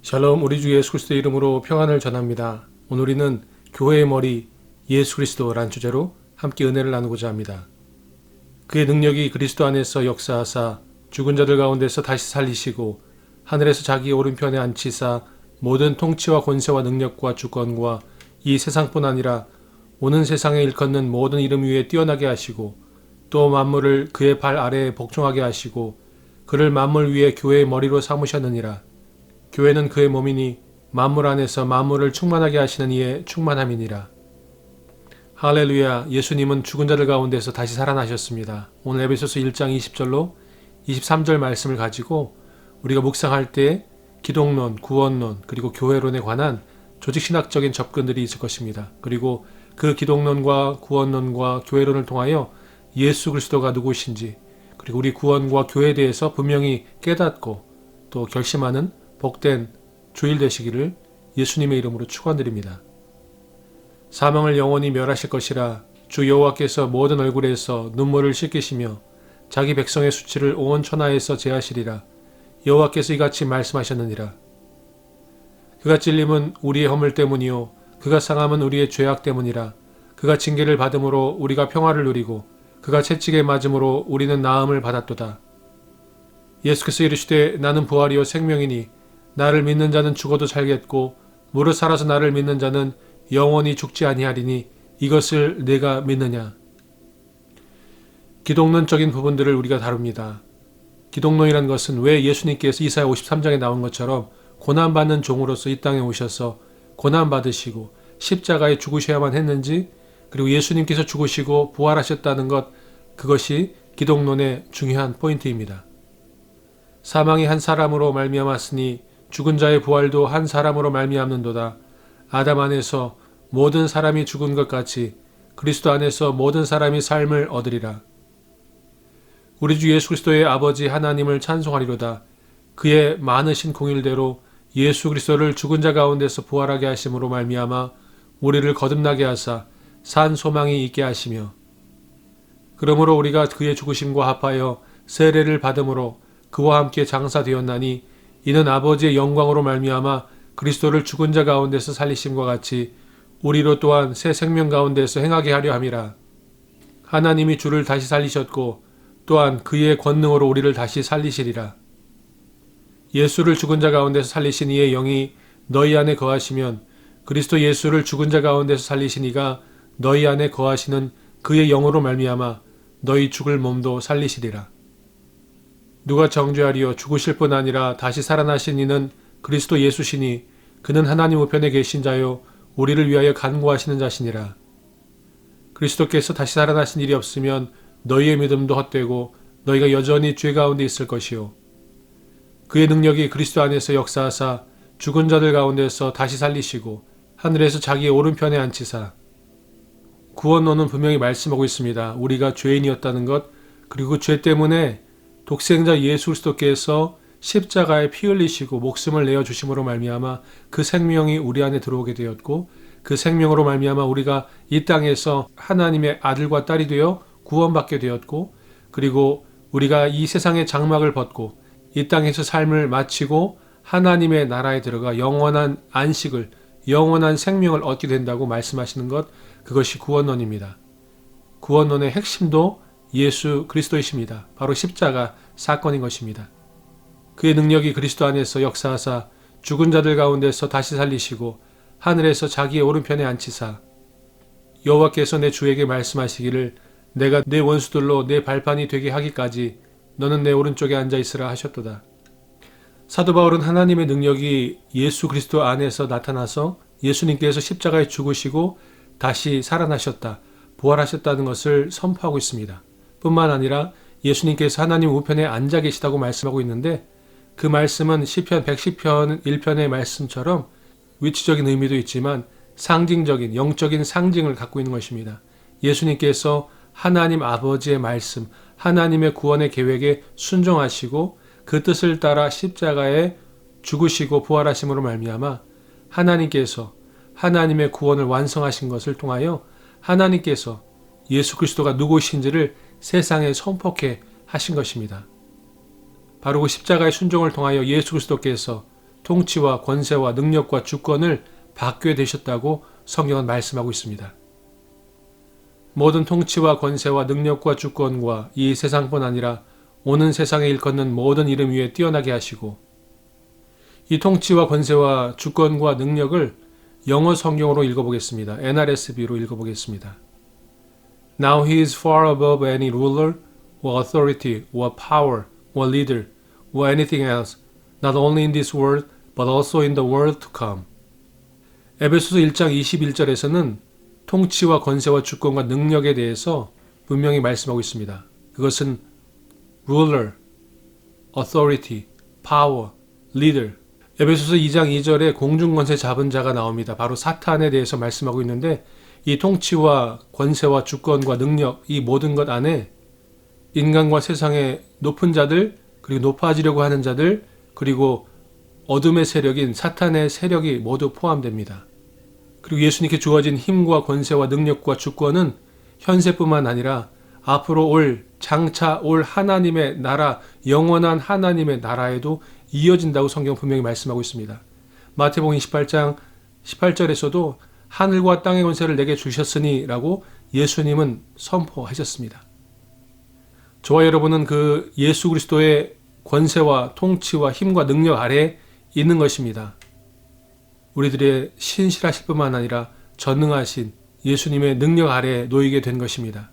샬롬, 우리 주 예수 그리스도의 이름으로 평안을 전합니다. 오늘 우리는 교회의 머리 예수 그리스도라는 주제로 함께 은혜를 나누고자 합니다. 그의 능력이 그리스도 안에서 역사하사 죽은 자들 가운데서 다시 살리시고 하늘에서 자기의 오른편에 앉히사 모든 통치와 권세와 능력과 주권과 이 세상뿐 아니라 오는 세상에 일컫는 모든 이름 위에 뛰어나게 하시고 또 만물을 그의 발 아래에 복종하게 하시고 그를 만물 위에 교회의 머리로 삼으셨느니라. 교회는 그의 몸이니 만물 안에서 만물을 충만하게 하시는 이의 충만함이니라. 할렐루야. 예수님은 죽은 자들 가운데서 다시 살아나셨습니다. 오늘 에베소서 1장 20절로 23절 말씀을 가지고 우리가 묵상할 때 기독론, 구원론, 그리고 교회론에 관한 조직신학적인 접근들이 있을 것입니다. 그리고 그 기독론과 구원론과 교회론을 통하여 예수 그리스도가 누구신지, 그리고 우리 구원과 교회에 대해서 분명히 깨닫고 또 결심하는 복된 주일 되시기를 예수님의 이름으로 축원드립니다. 사망을 영원히 멸하실 것이라 주 여호와께서 모든 얼굴에서 눈물을 씻기시며 자기 백성의 수치를 온 천하에서 제하시리라. 여호와께서 이같이 말씀하셨느니라. 그가 찔림은 우리의 허물 때문이요 그가 상함은 우리의 죄악 때문이라. 그가 징계를 받음으로 우리가 평화를 누리고 그가 채찍에 맞음으로 우리는 나음을 받았도다. 예수께서 이르시되 나는 부활이요 생명이니 나를 믿는 자는 죽어도 살겠고 무릇 살아서 나를 믿는 자는 영원히 죽지 아니하리니 이것을 내가 믿느냐. 기독론적인 부분들을 우리가 다룹니다. 기독론이란 것은 왜 예수님께서 이사야 53장에 나온 것처럼 고난받는 종으로서 이 땅에 오셔서 고난받으시고 십자가에 죽으셔야만 했는지, 그리고 예수님께서 죽으시고 부활하셨다는 것, 그것이 기독론의 중요한 포인트입니다. 사망이 한 사람으로 말미암았으니 죽은 자의 부활도 한 사람으로 말미암는도다. 아담 안에서 모든 사람이 죽은 것 같이 그리스도 안에서 모든 사람이 삶을 얻으리라. 우리 주 예수 그리스도의 아버지 하나님을 찬송하리로다. 그의 많으신 공일대로 예수 그리스도를 죽은 자 가운데서 부활하게 하심으로 말미암아 우리를 거듭나게 하사 산 소망이 있게 하시며, 그러므로 우리가 그의 죽으심과 합하여 세례를 받음으로 그와 함께 장사되었나니 이는 아버지의 영광으로 말미암아 그리스도를 죽은 자 가운데서 살리심과 같이 우리로 또한 새 생명 가운데서 행하게 하려 함이라. 하나님이 주를 다시 살리셨고 또한 그의 권능으로 우리를 다시 살리시리라. 예수를 죽은 자 가운데서 살리신 이의 영이 너희 안에 거하시면 그리스도 예수를 죽은 자 가운데서 살리신 이가 너희 안에 거하시는 그의 영으로 말미암아 너희 죽을 몸도 살리시리라. 누가 정죄하리요. 죽으실 뿐 아니라 다시 살아나신 이는 그리스도 예수시니 그는 하나님 우편에 계신 자요 우리를 위하여 간구하시는 자시니라. 그리스도께서 다시 살아나신 일이 없으면 너희의 믿음도 헛되고 너희가 여전히 죄 가운데 있을 것이요 그의 능력이 그리스도 안에서 역사하사 죽은 자들 가운데서 다시 살리시고 하늘에서 자기의 오른편에 앉히사. 구원론은 분명히 말씀하고 있습니다. 우리가 죄인이었다는 것, 그리고 죄 때문에 독생자 예수 그리스도께서 십자가에 피 흘리시고 목숨을 내어주심으로 말미암아 그 생명이 우리 안에 들어오게 되었고, 그 생명으로 말미암아 우리가 이 땅에서 하나님의 아들과 딸이 되어 구원받게 되었고, 그리고 우리가 이 세상의 장막을 벗고 이 땅에서 삶을 마치고 하나님의 나라에 들어가 영원한 안식을, 영원한 생명을 얻게 된다고 말씀하시는 것, 그것이 구원론입니다. 구원론의 핵심도 예수 그리스도이십니다. 바로 십자가 사건인 것입니다. 그의 능력이 그리스도 안에서 역사하사 죽은 자들 가운데서 다시 살리시고 하늘에서 자기의 오른편에 앉히사. 여호와께서 내 주에게 말씀하시기를 내가 내 원수들로 내 발판이 되게 하기까지 너는 내 오른쪽에 앉아있으라 하셨도다. 사도 바울은 하나님의 능력이 예수 그리스도 안에서 나타나서 예수님께서 십자가에 죽으시고 다시 살아나셨다, 부활하셨다는 것을 선포하고 있습니다. 뿐만 아니라 예수님께서 하나님 우편에 앉아 계시다고 말씀하고 있는데, 그 말씀은 시편 110편 1편의 말씀처럼 위치적인 의미도 있지만 상징적인, 영적인 상징을 갖고 있는 것입니다. 예수님께서 하나님 아버지의 말씀, 하나님의 구원의 계획에 순종하시고 그 뜻을 따라 십자가에 죽으시고 부활하심으로 말미암아 하나님께서 하나님의 구원을 완성하신 것을 통하여 하나님께서 예수 그리스도가 누구신지를 세상에 선포케 하신 것입니다. 바로 그 십자가의 순종을 통하여 예수 그리스도께서 통치와 권세와 능력과 주권을 받게 되셨다고 성경은 말씀하고 있습니다. 모든 통치와 권세와 능력과 주권과 이 세상뿐 아니라 오는 세상에 일컫는 모든 이름 위에 뛰어나게 하시고, 이 통치와 권세와 주권과 능력을 영어 성경으로 읽어보겠습니다. NRSV로 읽어보겠습니다. Now he is far above any ruler or authority or power or leader or anything else, not only in this world but also in the world to come. 에베소서 1장 21절에서는 통치와 권세와 주권과 능력에 대해서 분명히 말씀하고 있습니다. 그것은 ruler, authority, power, leader. 에베소서 2장 2절에 공중권세 잡은 자가 나옵니다. 바로 사탄에 대해서 말씀하고 있는데, 이 통치와 권세와 주권과 능력, 이 모든 것 안에 인간과 세상의 높은 자들, 그리고 높아지려고 하는 자들, 그리고 어둠의 세력인 사탄의 세력이 모두 포함됩니다. 그리고 예수님께 주어진 힘과 권세와 능력과 주권은 현세뿐만 아니라 앞으로 장차 올 하나님의 나라, 영원한 하나님의 나라에도 이어진다고 성경 분명히 말씀하고 있습니다. 마태복음 28장 18절에서도 하늘과 땅의 권세를 내게 주셨으니 라고 예수님은 선포하셨습니다. 저와 여러분은 그 예수 그리스도의 권세와 통치와 힘과 능력 아래에 있는 것입니다. 우리들의 신실하실 뿐만 아니라 전능하신 예수님의 능력 아래에 놓이게 된 것입니다.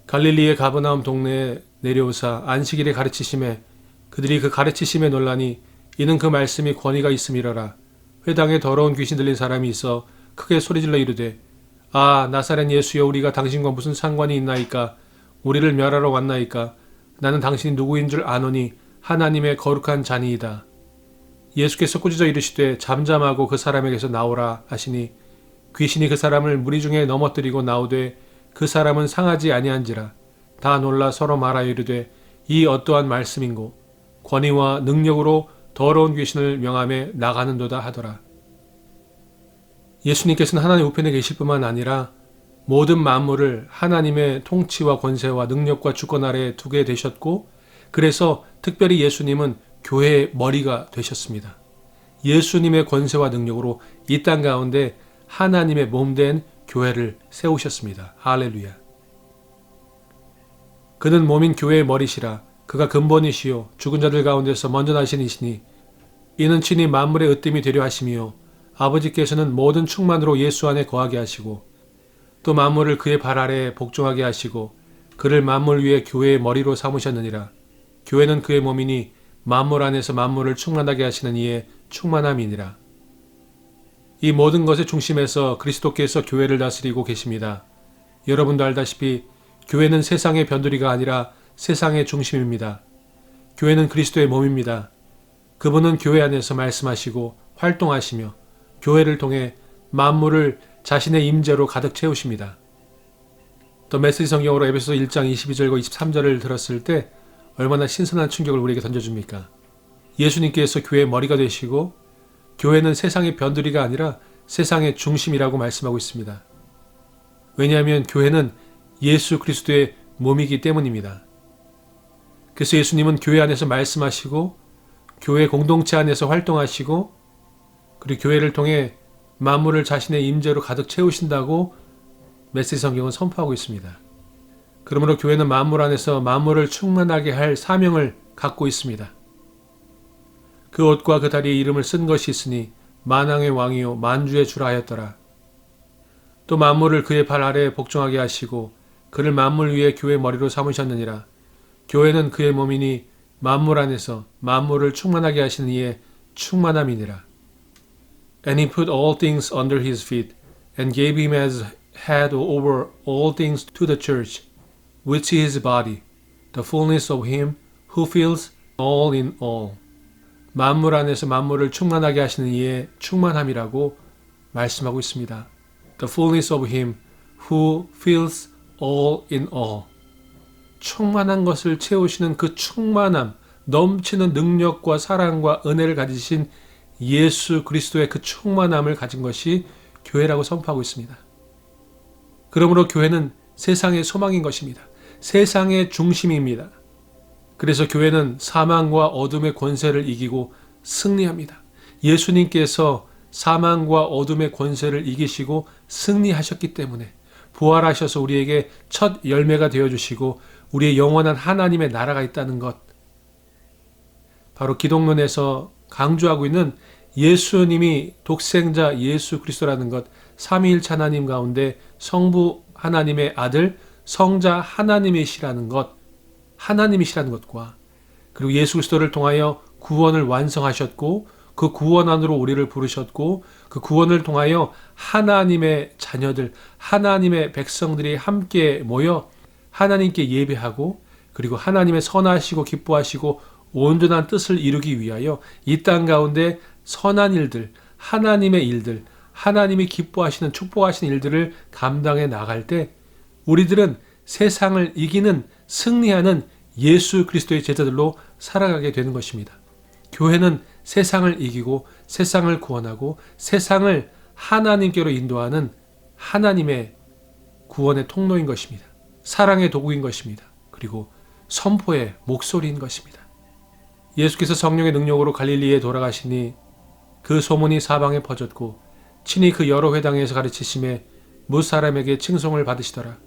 갈릴리의 가버나움 동네에 내려오사 안식일에 가르치심에 그들이 그 가르치심에 놀라니 이는 그 말씀이 권위가 있음이러라. 회당에 더러운 귀신 들린 사람이 있어 크게 소리질러 이르되 아 나사렛 예수여 우리가 당신과 무슨 상관이 있나이까 우리를 멸하러 왔나이까 나는 당신이 누구인 줄 아노니 하나님의 거룩한 자니이다. 예수께서 꾸짖어 이르시되 잠잠하고 그 사람에게서 나오라 하시니 귀신이 그 사람을 무리 중에 넘어뜨리고 나오되 그 사람은 상하지 아니한지라. 다 놀라 서로 말하여 이르되 이 어떠한 말씀인고 권위와 능력으로 더러운 귀신을 명함에 나가는도다 하더라. 예수님께서는 하나님 우편에 계실 뿐만 아니라 모든 만물을 하나님의 통치와 권세와 능력과 주권 아래에 두게 되셨고, 그래서 특별히 예수님은 교회의 머리가 되셨습니다. 예수님의 권세와 능력으로 이 땅 가운데 하나님의 몸된 교회를 세우셨습니다. 할렐루야. 그는 몸인 교회의 머리시라. 그가 근본이시요 죽은 자들 가운데서 먼저 나신 이시니 이는 친히 만물의 으뜸이 되려 하심이요 아버지께서는 모든 충만으로 예수 안에 거하게 하시고 또 만물을 그의 발 아래에 복종하게 하시고 그를 만물 위에 교회의 머리로 삼으셨느니라. 교회는 그의 몸이니 만물 안에서 만물을 충만하게 하시는 이의 충만함이니라. 이 모든 것의 중심에서 그리스도께서 교회를 다스리고 계십니다. 여러분도 알다시피 교회는 세상의 변두리가 아니라 세상의 중심입니다. 교회는 그리스도의 몸입니다. 그분은 교회 안에서 말씀하시고 활동하시며 교회를 통해 만물을 자신의 임재로 가득 채우십니다. 또 메시지 성경으로 에베소서 1장 22절과 23절을 들었을 때 얼마나 신선한 충격을 우리에게 던져줍니까? 예수님께서 교회의 머리가 되시고 교회는 세상의 변두리가 아니라 세상의 중심이라고 말씀하고 있습니다. 왜냐하면 교회는 예수 그리스도의 몸이기 때문입니다. 그래서 예수님은 교회 안에서 말씀하시고 교회 공동체 안에서 활동하시고 그리고 교회를 통해 만물을 자신의 임재로 가득 채우신다고 메시지 성경은 선포하고 있습니다. 그러므로 교회는 만물 안에서 만물을 충만하게 할 사명을 갖고 있습니다. 그 옷과 그 다리에 이름을 쓴 것이 있으니 만왕의 왕이요 만주의 주라 하였더라. 또 만물을 그의 발 아래에 복종하게 하시고 그를 만물 위에 교회 머리로 삼으셨느니라. 교회는 그의 몸이니 만물 안에서 만물을 충만하게 하시는 이의 충만함이니라. And he put all things under his feet and gave him as head over all things to the church, which is his body, the fullness of him who fills all in all. 만물 안에서 만물을 충만하게 하시는 이의 충만함이라고 말씀하고 있습니다. The fullness of him who fills all in all. 충만한 것을 채우시는 그 충만함, 넘치는 능력과 사랑과 은혜를 가지신 예수 그리스도의 그 충만함을 가진 것이 교회라고 선포하고 있습니다. 그러므로 교회는 세상의 소망인 것입니다. 세상의 중심입니다. 그래서 교회는 사망과 어둠의 권세를 이기고 승리합니다. 예수님께서 사망과 어둠의 권세를 이기시고 승리하셨기 때문에 부활하셔서 우리에게 첫 열매가 되어주시고 우리의 영원한 하나님의 나라가 있다는 것, 바로 기독론에서 강조하고 있는 예수님이 독생자 예수 그리스도라는 것, 삼위일체 하나님 가운데 성부 하나님의 아들 성자 하나님이시라는 것과, 그리고 예수 그리스도를 통하여 구원을 완성하셨고 그 구원 안으로 우리를 부르셨고 그 구원을 통하여 하나님의 자녀들, 하나님의 백성들이 함께 모여 하나님께 예배하고 그리고 하나님의 선하시고 기뻐하시고 온전한 뜻을 이루기 위하여 이 땅 가운데 선한 일들, 하나님의 일들, 하나님이 기뻐하시는 축복하시는 일들을 감당해 나갈 때 우리들은 세상을 이기는 승리하는 예수 그리스도의 제자들로 살아가게 되는 것입니다. 교회는 세상을 이기고 세상을 구원하고 세상을 하나님께로 인도하는 하나님의 구원의 통로인 것입니다. 사랑의 도구인 것입니다. 그리고 선포의 목소리인 것입니다. 예수께서 성령의 능력으로 갈릴리에 돌아가시니 그 소문이 사방에 퍼졌고 친히 그 여러 회당에서 가르치심에 뭇 사람에게 칭송을 받으시더라.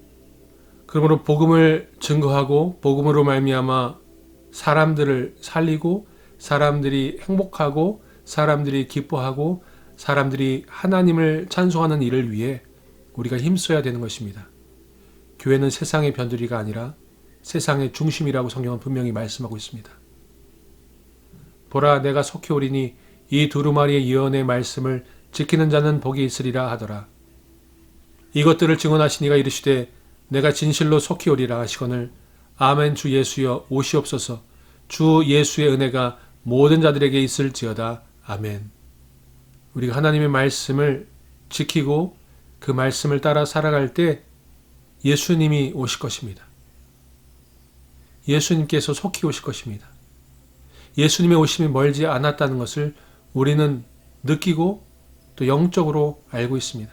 그러므로 복음을 증거하고 복음으로 말미암아 사람들을 살리고 사람들이 행복하고 사람들이 기뻐하고 사람들이 하나님을 찬송하는 일을 위해 우리가 힘써야 되는 것입니다. 교회는 세상의 변두리가 아니라 세상의 중심이라고 성경은 분명히 말씀하고 있습니다. 보라, 내가 속히 오리니 이 두루마리의 예언의 말씀을 지키는 자는 복이 있으리라 하더라. 이것들을 증언하신 이가 이르시되 내가 진실로 속히 오리라 하시거늘 아멘. 주 예수여 오시옵소서. 주 예수의 은혜가 모든 자들에게 있을지어다. 아멘. 우리가 하나님의 말씀을 지키고 그 말씀을 따라 살아갈 때 예수님이 오실 것입니다. 예수님께서 속히 오실 것입니다. 예수님의 오심이 멀지 않았다는 것을 우리는 느끼고 또 영적으로 알고 있습니다.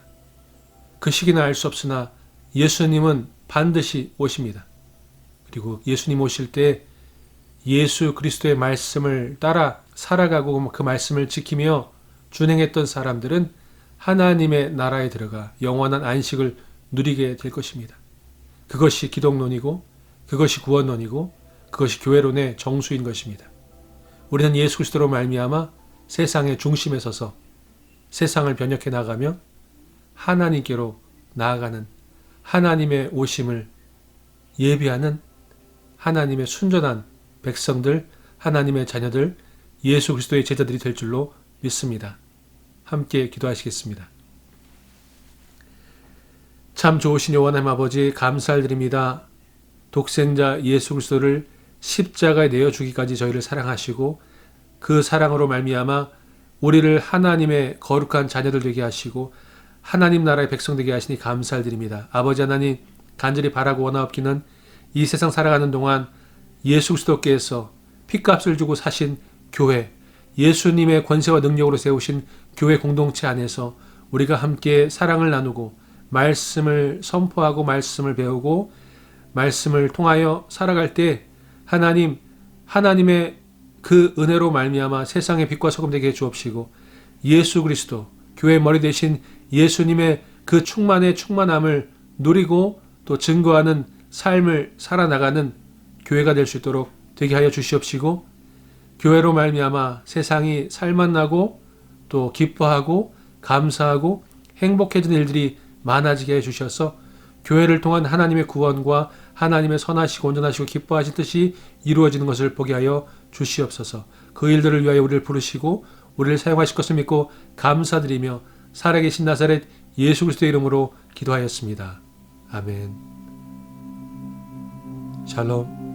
그 시기는 알 수 없으나 예수님은 반드시 오십니다. 그리고 예수님 오실 때 예수 그리스도의 말씀을 따라 살아가고 그 말씀을 지키며 준행했던 사람들은 하나님의 나라에 들어가 영원한 안식을 누리게 될 것입니다. 그것이 기독론이고 그것이 구원론이고 그것이 교회론의 정수인 것입니다. 우리는 예수 그리스도로 말미암아 세상의 중심에 서서 세상을 변혁해 나가며 하나님께로 나아가는 하나님의 오심을 예비하는 하나님의 순전한 백성들, 하나님의 자녀들, 예수 그리스도의 제자들이 될 줄로 믿습니다. 함께 기도하시겠습니다. 참 좋으신 여호와 하나님 아버지, 감사드립니다. 독생자 예수 그리스도를 십자가에 내어 주기까지 저희를 사랑하시고 그 사랑으로 말미암아 우리를 하나님의 거룩한 자녀들 되게 하시고 하나님 나라의 백성 되게 하시니 감사드립니다. 아버지 하나님, 간절히 바라고 원하옵기는 이 세상 살아가는 동안 예수 그리스도께서 핏값을 주고 사신 교회, 예수님의 권세와 능력으로 세우신 교회 공동체 안에서 우리가 함께 사랑을 나누고 말씀을 선포하고 말씀을 배우고 말씀을 통하여 살아갈 때 하나님의 그 은혜로 말미암아 세상의 빛과 소금 되게 해 주옵시고 예수 그리스도, 교회의 머리 되신 예수님의 그 충만함을 누리고 또 증거하는 삶을 살아나가는 교회가 될 수 있도록 되게 하여 주시옵시고 교회로 말미암아 세상이 살만나고 또 기뻐하고 감사하고 행복해지는 일들이 많아지게 해주셔서 교회를 통한 하나님의 구원과 하나님의 선하시고 온전하시고 기뻐하신 뜻이 이루어지는 것을 보게 하여 주시옵소서. 그 일들을 위하여 우리를 부르시고 우리를 사용하실 것을 믿고 감사드리며 살아계신 나사렛 예수 그리스도의 이름으로 기도하였습니다. 아멘. 샬롬.